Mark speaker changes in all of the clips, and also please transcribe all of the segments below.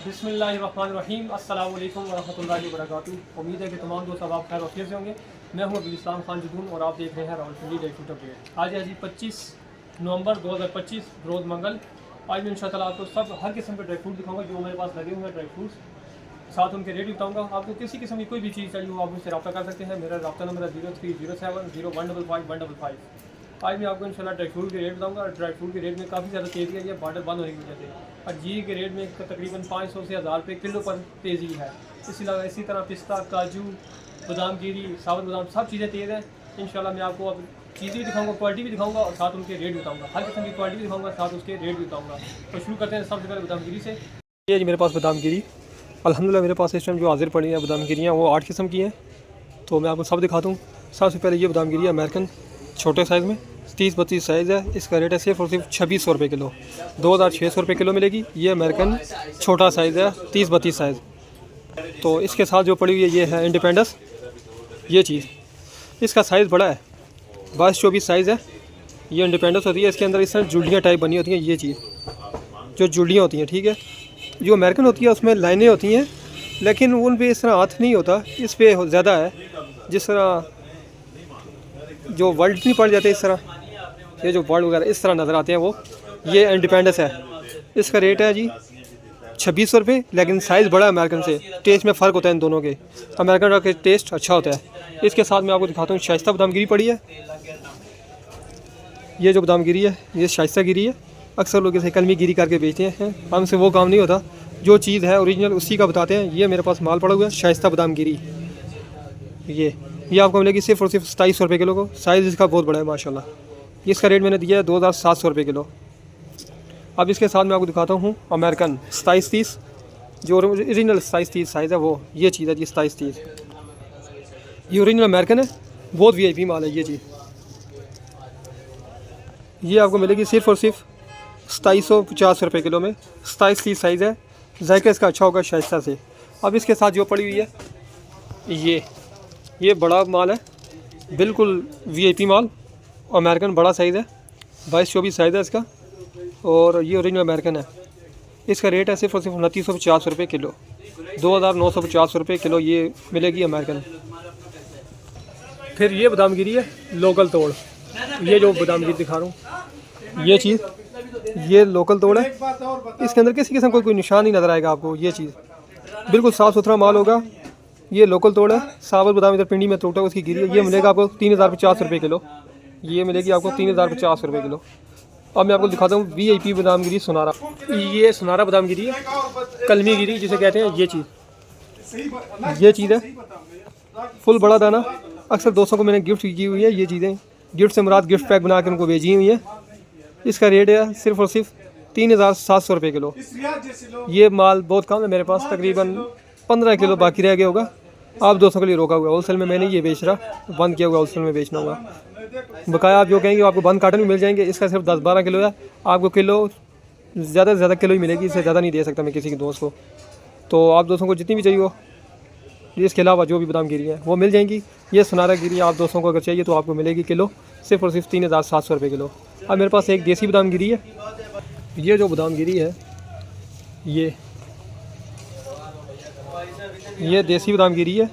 Speaker 1: बिस्मिल्लाहिर्रहमानिर्रहीम अस्सलामु अलैकुम वरहमतुल्लाहि वबरकातुहू। उम्मीद है कि तमाम दोस्त अब आप खैर वफियत से होंगे। मैं हूं अब्दुल इस्लाम खान जुदून और आप देख रहे हैं रावलपिंडी ड्राई फ्रूट अपडेट। आज है जी 25 नवंबर 2025 रोज़ मंगल। आज मैं इंशाअल्लाह आपको सब हर किस्म के ड्राई फ्रूट दिखाऊंगा जो मेरे पास लगे हुए हैं ड्राई फ्रूट्स, साथ उनके रेट भी बताऊँगा। आपको किसी किस्म की कोई भी चीज़ चाहिए हो आप मुझसे रब्ता कर सकते हैं। मेरा रब्ता नंबर है 030701555155। आज मैं आपको इंशाल्लाह ड्राई फ्रूट के रेट बताऊंगा। ड्राई फ्रूट के रेट में काफ़ी ज़्यादा तेज़ी आई है बार्डर बंद होने की वजह से, और जी के रेट में तकरीबन 500 से 1000 रुपये किलो पर तेज़ी है। इसी तरह पिस्ता, काजू, बादाम गिरी, साबुत बादाम सब चीज़ें तेज़ हैं। इंशाल्लाह मैं आपको अब चीज़ें भी दिखाऊंगा, क्वालिटी भी दिखाऊंगा और साथ उनके रेट भी बताऊँगा। हर किस्म की क्वालिटी भी दिखाऊँगा, साथ उसके रेट भी बताऊँगा। तो शुरू करते हैं सबसे पहले बादाम गिरी से। ये जी मेरे पास बादाम गिरी अल्हम्दुलिल्लाह मेरे पास इस टाइम जो हाजिर पड़ी हैं बादाम गिरियाँ वो 8 किस्म की हैं। तो मैं आपको सब दिखाता हूँ। सबसे पहले ये बादाम गिरी अमेरिकन छोटे साइज़ में 30-32 साइज़ है। इसका रेट है सिर्फ और सिर्फ 2600 रुपये किलो, 2600 रुपये किलो मिलेगी। ये अमेरिकन छोटा साइज़ है 30-32 साइज़। तो इसके साथ जो पड़ी हुई है ये है इंडिपेंडेंस। ये चीज़ इसका साइज़ बड़ा है, 22-24 साइज़ है। ये इंडिपेंडेंस होती है, इसके अंदर इस तरह जुल्डियाँ टाइप बनी होती हैं। ये चीज़ जो जुल्डियाँ होती हैं, ठीक है। जो अमेरिकन होती है उसमें लाइनें होती हैं, लेकिन उन पर इस तरह हाथ नहीं होता, इस पर ज़्यादा है। जिस तरह जो वर्ल्ड नहीं पड़ जाते इस तरह, ये जो वर्ड वगैरह इस तरह नज़र आते हैं वो ये इंडिपेंडेंस है। इसका रेट है जी 2600 रुपये, लेकिन साइज़ बड़ा है अमेरिकन से। टेस्ट में फ़र्क होता है इन दोनों के, अमेरिकन का टेस्ट अच्छा होता है। इसके साथ मैं आपको दिखाता हूँ शाइस्ता बादाम गिरी पड़ी है। ये जो बादाम गिरी है ये शाइस्ता गिरी है। अक्सर लोग इसे कलमी गिरी करके बेचते हैं, हमसे वो काम नहीं होता। जो चीज़ है ओरिजिनल उसी का बताते हैं। ये मेरे पास माल पड़ा हुआ है शाइस्ता बादाम गिरी। ये आपको मिलेगी सिर्फ और सिर्फ 2700 रुपये किलो को। साइज़ इसका बहुत बड़ा है माशाल्लाह। इसका रेट मैंने दिया है 2700 रुपये किलो। अब इसके साथ मैं आपको दिखाता हूँ अमेरिकन 2730, जो ओरिजिनल 2730 साइज़ है वो ये चीज़ है जी 2730। ये ओरिजिनल अमेरिकन है, बहुत VIP माल है ये चीज़। ये आपको मिलेगी सिर्फ और सिर्फ 2750 रुपये किलो में। 2730 साइज़ है, जायका इसका अच्छा होगा शाइस्ता से। अब इसके साथ जो पड़ी हुई है ये बड़ा माल है, बिल्कुल VIP माल। अमेरिकन बड़ा साइज़ है, 22-24 साइज़ है इसका, और ये ओरिजिनल अमेरिकन है। इसका रेट है सिर्फ और सिर्फ 2950 रुपये किलो, 2950 रुपये किलो ये मिलेगी अमेरिकन। फिर ये बादाम गिरी है लोकल तोड़। ये जो बादाम गिरी दिखा रहा हूँ ये चीज़, ये लोकल तोड़ है। इसके अंदर किसी किस्म का कोई निशान नहीं नज़र आएगा आपको। ये चीज़ बिल्कुल साफ़ सुथरा माल होगा। ये लोकल तोड़ है। साबुत बादाम इधर पिंडी में टोटा उसकी गिरी है। ये मिलेगा आपको 3050 रुपये किलो। ये मिलेगी आपको 3050 रुपये किलो। अब मैं आपको दिखाता हूँ VIP बादाम गिरी सुनारा। ये सुनारा बादाम गिरी है, कलमी गिरी जिसे कहते हैं। ये चीज़ है फुल बड़ा दाना। अक्सर दोस्तों को मैंने गिफ्ट की हुई है ये चीज़ें। गिफ्ट से मुराद गिफ्ट पैक बना कर उनको भेजी हुई है। इसका रेट है सिर्फ और सिर्फ 3700 रुपये किलो। ये माल बहुत कम है मेरे पास, तकरीबन 15 किलो बाकी रह गया होगा। आप दोस्तों के लिए रोका हुआ है, होलसेल में मैंने ये बेच रहा, बंद किया हुआ होलसेल में बेचना होगा। बकाया आप जो कहेंगे आपको बंद कार्टन भी मिल जाएंगे। इसका सिर्फ 10-12 किलो है, आपको किलो ज़्यादा से ज़्यादा किलो ही मिलेगी, इससे ज़्यादा नहीं दे सकता मैं किसी के दोस्त को। तो आप दोस्तों को जितनी भी चाहिए हो, इसके अलावा जो भी बादाम गिरी है वो मिल जाएंगी। ये सुनारा गिरी आप दोस्तों को अगर चाहिए तो आपको मिलेगी किलो सिर्फ और सिर्फ 3700 रुपये किलो। अब मेरे पास एक देसी बादाम गिरी है। ये जो बादाम गिरी है ये देसी बादाम गिरी है।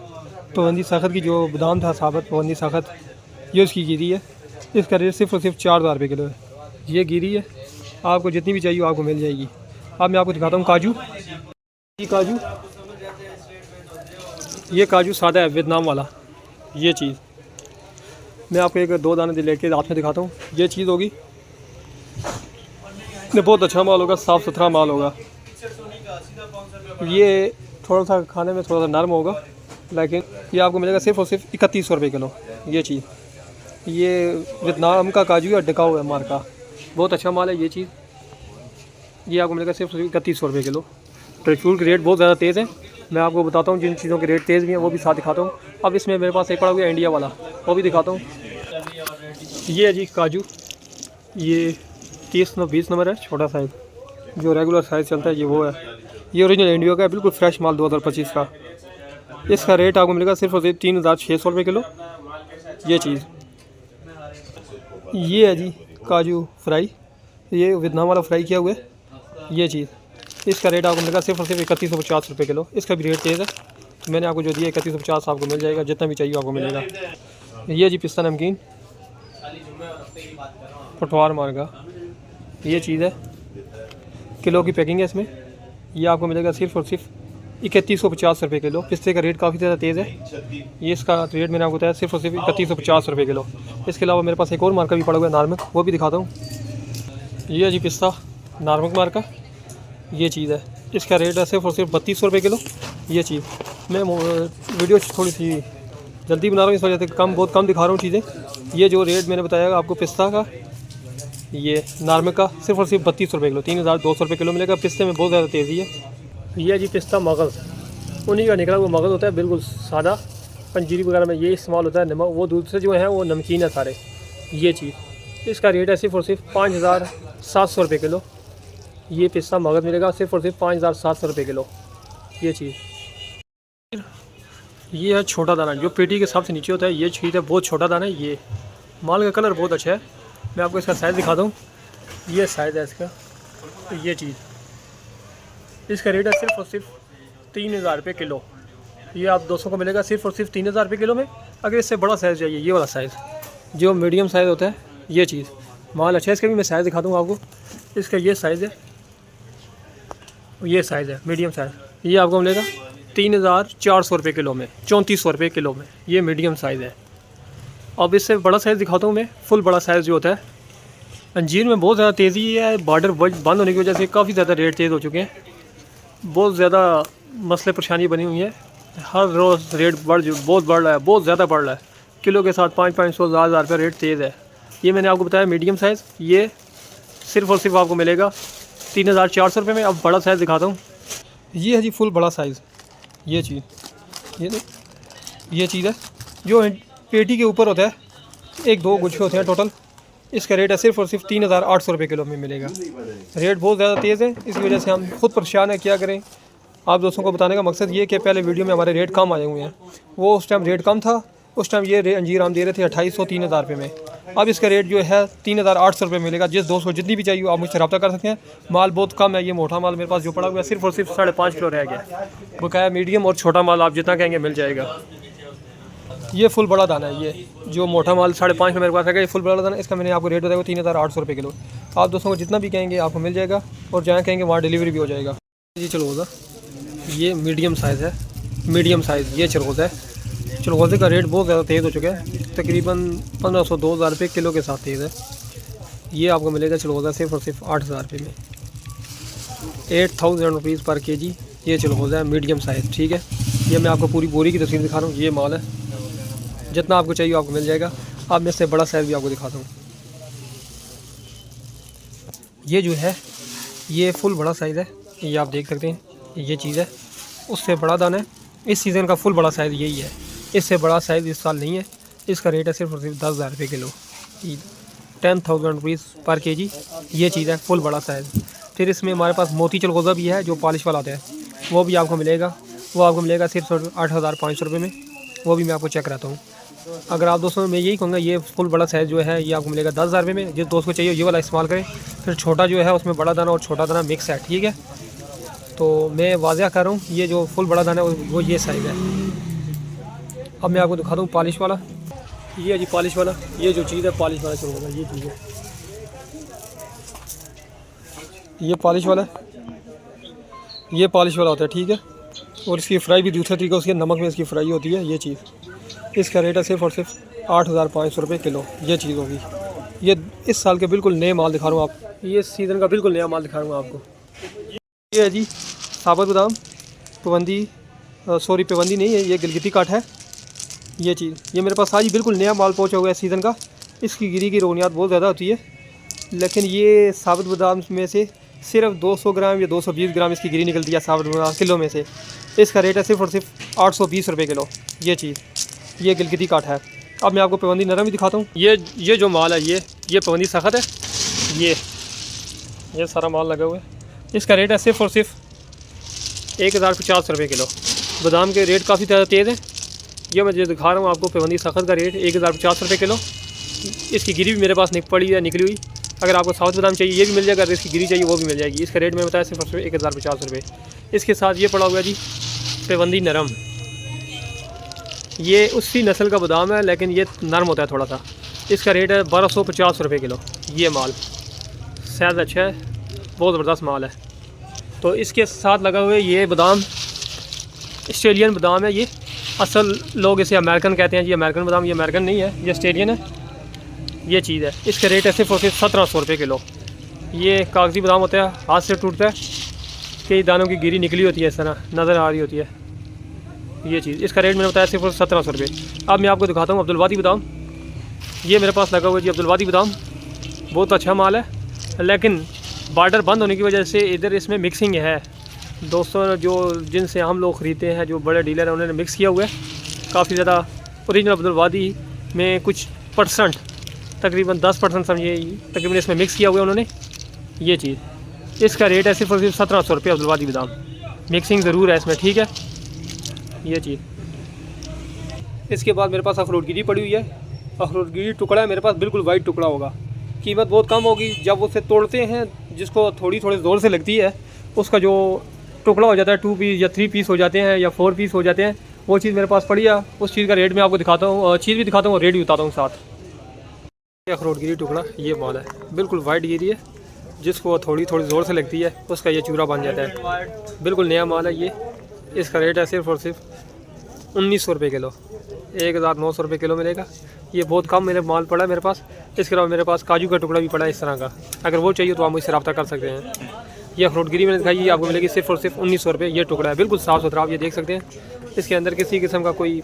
Speaker 1: पाबंदी सख्त की जो बादाम था साबत पाबंदी सख्त, ये उसकी गिरी है। इसका रेट सिर्फ और सिर्फ 4000 रुपये किलो है। ये गिरी है, आपको जितनी भी चाहिए आपको मिल जाएगी। अब मैं आपको दिखाता हूँ काजू। ये काजू सादा है वियतनाम वाला। ये चीज़ मैं आपको 1-2 दाने लेके हाथ में दिखाता हूँ। ये चीज़ होगी, ये बहुत अच्छा माल होगा, साफ़ सुथरा माल होगा। ये थोड़ा सा खाने में थोड़ा सा नरम होगा, लेकिन ये आपको मिलेगा सिर्फ और सिर्फ 3100 रुपये किलो। ये चीज़ ये वियतनाम का काजू है, टिकाऊ है मार्का, बहुत अच्छा माल है। ये चीज़ ये आपको मिलेगा सिर्फ 3100 रुपये किलो। ड्राई फ्रूट के रेट बहुत ज़्यादा तेज़ है। मैं आपको बताता हूँ जिन चीज़ों के रेट तेज़ भी हैं वो भी साथ दिखाता हूँ। अब इसमें मेरे पास एक पड़ा हुआ है इंडिया वाला, वो भी दिखाता हूँ। ये है जी काजू, ये 30-20 नंबर है, छोटा साइज़ जो रेगुलर साइज़ चलता है ये वो है। ये ओरिजिनल इंडिया का है, बिल्कुल फ्रेश माल 2025 का। इसका रेट आपको मिलेगा सिर्फ और सिर्फ 3600 रुपये किलो। ये चीज़ ये है जी काजू फ्राई, ये वियतनाम वाला फ्राई किया हुआ है। ये चीज़ इसका रेट आपको मिलेगा सिर्फ और सिर्फ 3150 रुपये किलो। इसका भी रेट तेज़ है, मैंने आपको जो दिया 3150 आपको मिल जाएगा, जितना भी चाहिए आपको मिलेगा। ये जी पिस्ता नमकीन पटवार मार्गा, ये चीज़ है, किलो की पैकिंग है इसमें। ये आपको मिलेगा सिर्फ और सिर्फ 3150 रुपये किलो। पिस्ते का रेट काफ़ी ज़्यादा तेज़ है, ये इसका रेट मैंने आपको बताया सिर्फ और सिर्फ 3150 रुपये किलो। इसके अलावा मेरे पास एक और मार्का भी पड़ा हुआ है नार्मक, वो भी दिखाता हूँ। ये है जी पिस्ता नार्मक मार्का, ये चीज़ है, इसका रेट है सिर्फ और सिर्फ 3200 रुपये किलो। ये चीज़ मैं वीडियो थोड़ी सी जल्दी बना रहा हूँ, इस वजह से बहुत कम दिखा रहा हूँ चीज़ें। ये जो रेट मैंने बताया आपको पिस्ता का, ये नार्मक का सिर्फ और सिर्फ 3200 रुपये किलो, 3200 रुपये किलो मिलेगा। पिस्ते में बहुत ज़्यादा तेज़ी है। ये जी पिस्ता मगज़, उन्हीं का निकला हुआ मगज़ होता है, बिल्कुल सादा, पंजीरी वगैरह में ये इस्तेमाल होता है। नमक वो दूसरे जो हैं वो नमकीन है सारे। ये चीज़ इसका रेट है सिर्फ और सिर्फ 5700 रुपये किलो। ये पिस्ता मगज़ मिलेगा सिर्फ और सिर्फ 5700 रुपये किलो। ये चीज़, ये है छोटा दाना जो पेटी के सबसे नीचे होता है। ये चीज़ है बहुत छोटा दाना है। ये माल का कलर बहुत अच्छा है, मैं आपको इसका साइज़ दिखा दूँ। ये साइज़ है इसका। ये चीज़, इसका रेट है सिर्फ और सिर्फ 3000 रुपये किलो। ये आप 200 को मिलेगा सिर्फ और सिर्फ 3000 रुपये किलो में। अगर इससे बड़ा साइज़ चाहिए, ये वाला साइज़ जो मीडियम साइज़ होता है, ये चीज़ माल अच्छा है। इसका भी मैं साइज़ दिखा दूँगा आपको। इसका ये साइज़ है, ये साइज़ है मीडियम साइज़। ये आपको मिलेगा 3400 रुपये किलो में, 3400 रुपये किलो में। ये मीडियम साइज़ है। अब इससे बड़ा साइज़ दिखाता हूँ मैं, फुल बड़ा साइज़ जो होता है। अंजीर में बहुत ज़्यादा तेज़ी है, बॉर्डर बंद होने की वजह से काफ़ी ज़्यादा रेट तेज़ हो चुके हैं। बहुत ज़्यादा मसले परेशानी बनी हुई है, हर रोज़ रेट बहुत बढ़ रहा है, बहुत ज़्यादा बढ़ रहा है। किलो के साथ 500-500 हज़ार रुपये रेट तेज़ है। ये मैंने आपको बताया मीडियम साइज़, ये सिर्फ और सिर्फ आपको मिलेगा 3400 रुपये में। अब बड़ा साइज़ दिखाता हूँ। ये है जी फुल बड़ा साइज़। ये चीज़, ये चीज़ है जो पेटी के ऊपर होता है, 1-2 गुच्छे होते हैं टोटल। इसका रेट है सिर्फ और सिर्फ 3800 रुपये किलो में मिलेगा। रेट बहुत ज़्यादा तेज़ है, इसी वजह से हम खुद परेशान हैं, क्या करें। आप दोस्तों को बताने का मकसद ये कि पहले वीडियो में हमारे रेट कम आए हुए हैं, वो उस टाइम रेट कम था। उस टाइम ये अंजीर हम दे रहे थे 2800-3000 रुपये में। अब इसका रेट जो है 3800 रुपये मिलेगा। जिस दोस्त को जितनी भी चाहिए आप मुझसे रब्ता कर सकते हैं। माल बहुत कम है, ये मोटा माल मेरे पास जो पड़ा हुआ है सिर्फ और सिर्फ 5.5 किलो रह गया। बकाया मीडियम और छोटा माल आप जितना कहेंगे मिल जाएगा। ये फुल बड़ा दाना है, ये जो मोटा माल 5.5 किलो मेरे पास है, ये फुल बड़ा दाना। इसका मैंने आपको रेट बताया 3800 रुपये किलो। आप दोस्तों को जितना भी कहेंगे आपको मिल जाएगा, और जहाँ कहेंगे वहाँ डिलीवरी भी हो जाएगा। जी चलगोज़ा, ये मीडियम साइज़ है, मीडियम साइज़ ये चलगोज़ा है। चलगोज़े का रेट बहुत ज़्यादा तेज़ हो चुका है, तकरीबन 1500-2000 रुपये किलो के साथ तेज़ है। ये आपको मिलेगा चलगोज़ा सिर्फ और सिर्फ 8000 रुपये में, 8000 रुपीज़ पर केजी। ये चलगोज़ा है मीडियम साइज़, ठीक है। ये मैं आपको पूरी बोरी की तस्वीर दिखा रहा हूँ। ये माल है, जितना आपको चाहिए आपको मिल जाएगा। अब मैं इससे बड़ा साइज़ भी आपको दिखाता हूँ। ये जो है ये फुल बड़ा साइज़ है, ये आप देख सकते हैं। ये चीज़ है, उससे बड़ा दाना है। इस सीज़न का फुल बड़ा साइज़ यही है, इससे बड़ा साइज़ इस साल नहीं है। इसका रेट है सिर्फ और सिर्फ 10,000 रुपये किलो, 10,000 रुपीज़ पर केजी। ये चीज़ है फुल बड़ा साइज़। फिर इसमें हमारे पास मोती चलगोज़ा भी है जो पॉलिश वाला आता है, वो भी आपको मिलेगा। वो आपको मिलेगा सिर्फ 8,500 रुपये में। वो भी मैं आपको चेक कराता हूँ। अगर आप दोस्तों मैं यही कहूँगा, ये फुल बड़ा साइज़ जो है ये आपको मिलेगा 10,000 रुपये में। जिस दोस्त को चाहिए ये वाला इस्तेमाल करें। फिर छोटा जो है उसमें बड़ा दाना और छोटा दाना मिक्स है, ठीक है। तो मैं वाज़ह कर रहा हूँ, ये जो फुल बड़ा दाना है वो ये साइज़ है। अब मैं आपको दिखा दूँ पॉलिश वाला। ये है जी पॉलिश वाला, ये जो चीज़ है पॉलिश वाला चलगोज़ा, ये चीज़ है, ये पॉलिश वाला, ये पॉलिश वाला होता है, ठीक है। और इसकी फ्राई भी दूसरे तरीके से नमक में इसकी फ्राई होती है। ये चीज़, इसका रेट है सिर्फ और सिर्फ 8,500 रुपये किलो। ये चीज़ होगी। ये इस साल के बिल्कुल नए माल दिखा रहा हूँ आप, ये सीज़न का बिल्कुल नया माल दिखा रहा हूँ आपको। ये है जी साबुत बादाम पाबंदी, सॉरी पाबंदी नहीं है, ये गिलगिती काट है। ये चीज़, ये मेरे पास आज ही बिल्कुल नया माल पहुँचा हुआ है सीज़न का। इसकी गिरी की रोनियात बहुत ज़्यादा होती है, लेकिन ये साबुत बादाम में से सिर्फ 200 ग्राम या 220 ग्राम इसकी गिरी निकलती है साबुत बादाम किलो में से। इसका रेट है सिर्फ और सिर्फ 820 रुपये किलो। ये चीज़, ये गिलगिती काट है। अब मैं आपको पाबंदी नरम भी दिखाता हूँ। ये जो माल है ये पाबंदी सख्त है। ये सारा माल लगा हुआ है। इसका रेट है सिर्फ और सिर्फ 1050 रुपये किलो। बादाम के रेट काफ़ी ज़्यादा तेज़ है। ये मैं जो दिखा रहा हूँ आपको पाबंदी सख्त का रेट 1050 रुपये किलो। इसकी गिरी भी मेरे पास पड़ी है, निकली हुई। अगर आपको साउथ बादाम चाहिए ये भी मिल जाएगा, अगर इसकी गिरी चाहिए वो भी मिल जाएगी। इसका रेट मैं बताया सिर्फ 1050 रुपये। इसके साथ ये पड़ा हुआ जी पेवंदी नरम, ये उसी नस्ल का बादाम है लेकिन ये नरम होता है थोड़ा सा। इसका रेट है 1250 रुपये किलो। ये माल शायद अच्छा है, बहुत ज़बरदस्त माल है। तो इसके साथ लगा हुआ है ये बादाम, ऑस्ट्रेलियन बादाम है ये। असल लोग इसे अमेरिकन कहते हैं, ये अमेरिकन बादाम, ये अमेरिकन नहीं है, ये ऑस्ट्रेलियन है। ये चीज़ है, इसका रेट है सिर्फ और सिर्फ 1700 रुपये किलो। ये कागज़ी बादाम होता है, हाथ से टूटता है, कई दानों की गिरी निकली होती है, इस तरह नज़र आ रही होती है। ये चीज़, इसका रेट मैंने बताया सिर्फ 1700 रुपये। अब मैं आपको दिखाता हूँ अब्दुलवादी बादाम। ये मेरे पास लगा हुआ जी अब्दुलवादी बादाम, बहुत अच्छा माल है, लेकिन बार्डर बंद होने की वजह से इधर इसमें मिक्सिंग है। दोस्तों जो जिनसे हम लोग ख़रीदते हैं, जो बड़े डीलर हैं, उन्होंने मिक्स किया हुआ है काफ़ी ज़्यादा। ओरिजिनल अब्दुलवादी में कुछ परसेंट, तकरीबन 10% समझिए, तकरीबन इसमें मिक्स किया हुआ है उन्होंने। ये चीज़, इसका रेट है सिर्फ और सिर्फ 1700 रुपये अब्दुलवादी बादाम। मिक्सिंग ज़रूर है इसमें, ठीक है। ये चीज़, इसके बाद मेरे पास अखरोटगिरी पड़ी हुई है। अखरोटगिरी टुकड़ा है मेरे पास, बिल्कुल वाइट टुकड़ा होगा, कीमत बहुत कम होगी। जब उसे तोड़ते हैं, जिसको थोड़ी थोड़ी ज़ोर से लगती है, उसका जो टुकड़ा हो जाता है 2 पीस या 3 पीस हो जाते हैं या 4 पीस हो जाते हैं, वो चीज़ मेरे पास पड़ी है। उस चीज़ का रेट मैं आपको दिखाता हूँ, चीज़ भी दिखाता हूँ और रेट भी बताता हूँ साथ। अखरोटगिरी टुकड़ा ये माल है, बिल्कुल वाइट गिरी है, जिसको थोड़ी थोड़ी ज़ोर से लगती है उसका ये चूरा बन जाता है। बिल्कुल नया माल है ये। इसका रेट है सिर्फ और सिर्फ 1900 रुपये किलो, 1900 रुपये किलो मिलेगा। ये बहुत कम मेरे माल पड़ा है मेरे पास। इसके अलावा मेरे पास काजू का टुकड़ा भी पड़ा है इस तरह का, अगर वो चाहिए तो आप मुझसे रब्ता कर सकते हैं। ये अखरोटगिरी मैंने दिखाई, ये आपको मिलेगी सिर्फ और सिर्फ 1900 रुपये। ये टुकड़ा है बिल्कुल साफ़ सुथरा, आप ये देख सकते हैं। इसके अंदर किसी किस्म का कोई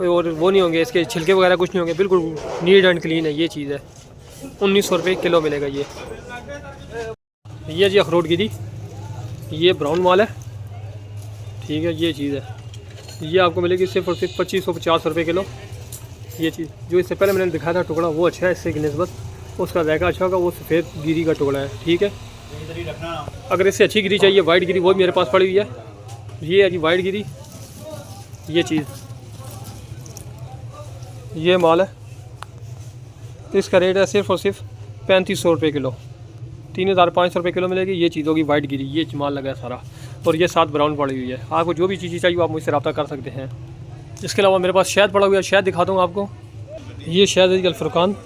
Speaker 1: और वो नहीं होंगे, इसके छिलके वगैरह कुछ नहीं होंगे, बिल्कुल नीट एंड क्लीन है। ये चीज़ है, 1900 रुपये किलो मिलेगा ये जी अखरोटगिरी, ये ब्राउन माल है, ठीक है। ये चीज़ है, ये आपको मिलेगी सिर्फ और सिर्फ 2550 रुपये किलो। ये चीज़, जो इससे पहले मैंने दिखाया था टुकड़ा, वो अच्छा है इससे की निस्बत, उसका जायका अच्छा होगा। वो सफ़ेद गिरी का टुकड़ा है, ठीक है। अगर इससे अच्छी गिरी चाहिए, वाइट गिरी, वो भी मेरे पास पड़ी हुई है। ये है जी वाइट गिरी। ये चीज़, ये माल है, तो इसका रेट है सिर्फ और सिर्फ 3500 रुपये किलो, 3500 रुपये किलो मिलेगी। ये चीज़ होगी वाइट गिरी, ये माल लगा है सारा, और ये साथ ब्राउन पड़ी हुई है। आपको जो भी चीज़ चाहिए आप मुझसे रब्ता कर सकते हैं। इसके अलावा मेरे पास शहद पड़ा हुआ है, शहद दिखाता हूँ आपको। ये शहद है अल-फुरकान,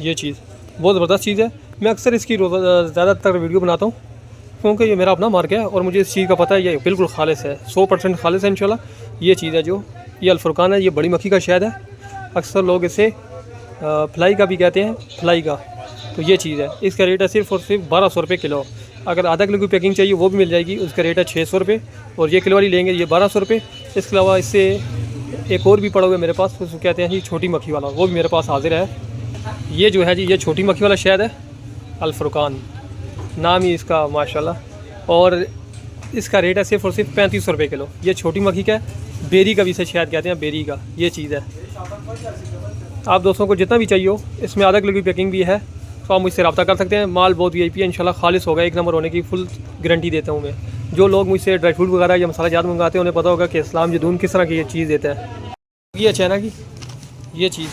Speaker 1: ये चीज़ बहुत ज़बरदस्त चीज़ है। मैं अक्सर इसकी ज़्यादातर वीडियो बनाता हूँ, क्योंकि ये मेरा अपना मार्केट है और मुझे इस चीज़ का पता है, ये बिल्कुल खालिस है, 100% खालिस है इंशाल्लाह। ये चीज़ है जो ये अल-फुरकान है, ये बड़ी मक्खी का शहद है। अक्सर लोग इसे फ्लाई का भी कहते हैं, फ्लाई का। तो ये चीज़ है, इसका रेट है सिर्फ और सिर्फ 1200 रुपये किलो। अगर आधा किलो की पैकिंग चाहिए वो भी मिल जाएगी, उसका रेट है 600 रुपये, और ये किलो वाली लेंगे ये 1200 रुपये। इसके अलावा इससे एक और भी पड़ा हुआ है मेरे पास, उसको कहते हैं जी छोटी मक्खी वाला, वो भी मेरे पास हाजिर है। ये जो है जी, ये छोटी मक्खी वाला शहद है, अल-फुरकान नाम ही इसका माशाल्लाह, और इसका रेट है सिर्फ और सिर्फ 3500 रुपये किलो। ये छोटी मक्खी का है, बेरी का भी इसे शहद कहते हैं, बेरी का। ये चीज़ है, आप दोस्तों को जितना भी चाहिए हो, इसमें आधा किलो की पैकिंग भी है, तो आप मुझसे रब्ता कर सकते हैं। माल बहुत VIP है इंशाल्लाह, खालिस होगा, एक नंबर होने की फुल गारंटी देता हूँ मैं। जो लोग मुझसे ड्राई फ्रूट वगैरह या मसाला जात मंगाते हैं, उन्हें पता होगा कि इस्लाम जदून किस तरह की ये चीज़ देता है। ये चाइना की ये चीज़,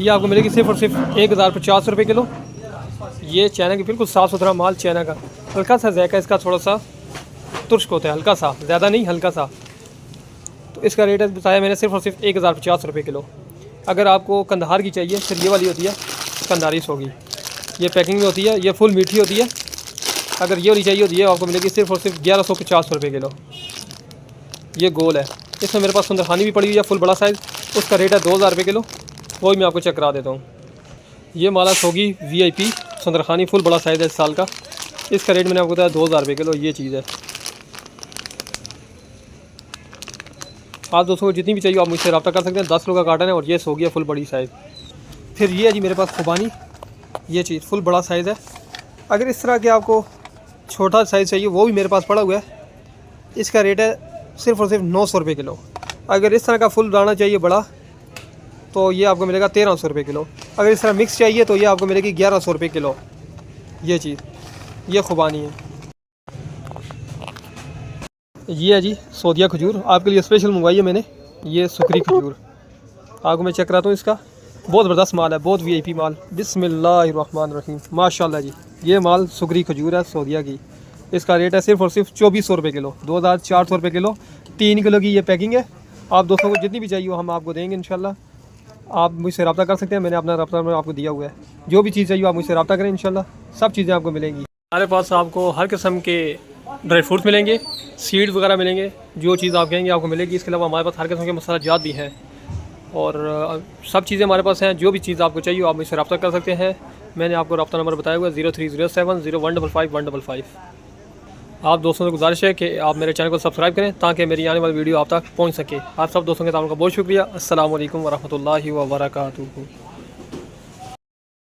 Speaker 1: ये आपको मिलेगी सिर्फ और सिर्फ 1050 रुपये किलो। ये चाइना की बिल्कुल साफ़ सुथरा माल, चाइना का। हल्का सा जायका इसका थोड़ा सा तुर्क होता है, हल्का सा, ज़्यादा नहीं, हल्का सा। तो इसका रेट बताया मैंने सिर्फ और सिर्फ 1050 रुपये किलो। अगर आपको कंधार की चाहिए, फिर ये वाली होती है कंधारी होगी, ये पैकिंग में होती है, ये फुल मीठी होती है। अगर ये वाली चाहिए होती है आपको मिलेगी सिर्फ और सिर्फ 1150 रुपये किलो। ये गोल है, इसमें मेरे पास सुंदरखानी भी पड़ी हुई है, फुल बड़ा साइज़, उसका रेट है 2000 रुपये किलो। वो भी मैं आपको चेक करा देता हूँ। ये माला होगी VIP सुंदरखानी, फुल बड़ा साइज़ है इस साल का, इसका रेट मैंने आपको बताया 2000 रुपये किलो। ये चीज़ है, आप दोस्तों को जितनी भी चाहिए आप मुझसे रब्ता कर सकते हैं। 10 किलो का कार्टन है, और ये हो गया फुल बड़ी साइज़। फिर ये है जी मेरे पास खुबानी, ये चीज़ फुल बड़ा साइज़ है। अगर इस तरह के आपको छोटा साइज़ चाहिए वो भी मेरे पास पड़ा हुआ है, इसका रेट है सिर्फ और सिर्फ 900 रुपये किलो। अगर इस तरह का फुल दाना चाहिए बड़ा, तो ये आपको मिलेगा 1300 रुपये किलो। अगर इस तरह मिक्स चाहिए तो ये आपको मिलेगी 1100 रुपये किलो। ये चीज़, ये खुबानी है। ये है जी सौदिया खजूर, आपके लिए स्पेशल मंगवाई है मैंने। ये सुकरी खजूर आपको मैं चेक कराता हूँ इसका। बहुत ज़बरदस्त माल है, बहुत वीआईपी माल। बिस्मिल्लाहिर्रहमानिर्रहीम, माशाल्लाह जी। ये माल सुगरी खजूर है सऊदीया की। इसका रेट है सिर्फ और सिर्फ 2400 रुपये किलो, 2400 रुपये किलो। 3 किलो की ये पैकिंग है। आप दोस्तों को जितनी भी चाहिए हो हम आपको देंगे इंशाल्लाह। आप मुझसे रब्ता कर सकते हैं, मैंने अपना रब्ता में आपको दिया हुआ है। जो भी चीज़ चाहिए आप मुझसे रब्ता करें, इंशाल्लाह सब चीज़ें आपको मिलेंगी। हमारे पास आपको हर किस्म के ड्राई फ्रूट्स मिलेंगे, सीड वगैरह मिलेंगे, जो चीज़ आप कहेंगे आपको मिलेगी। इसके अलावा हमारे पास हर किस्म के मसाला जात भी हैं और सब चीज़ें हमारे पास हैं। जो भी चीज़ आपको चाहिए आप मुझसे रब्ता कर सकते हैं। मैंने आपको रब्ता नंबर बताया हुआ है 0307015555। आप दोस्तों से गुजारिश है कि आप मेरे चैनल को सब्सक्राइब करें ताकि मेरी आने वाली वीडियो आप तक पहुंच सके। आप सब दोस्तों के ताउन का बहुत शुक्रिया। अस्सलाम वालेकुम वरहमतुल्लाहि व बरकातुहू।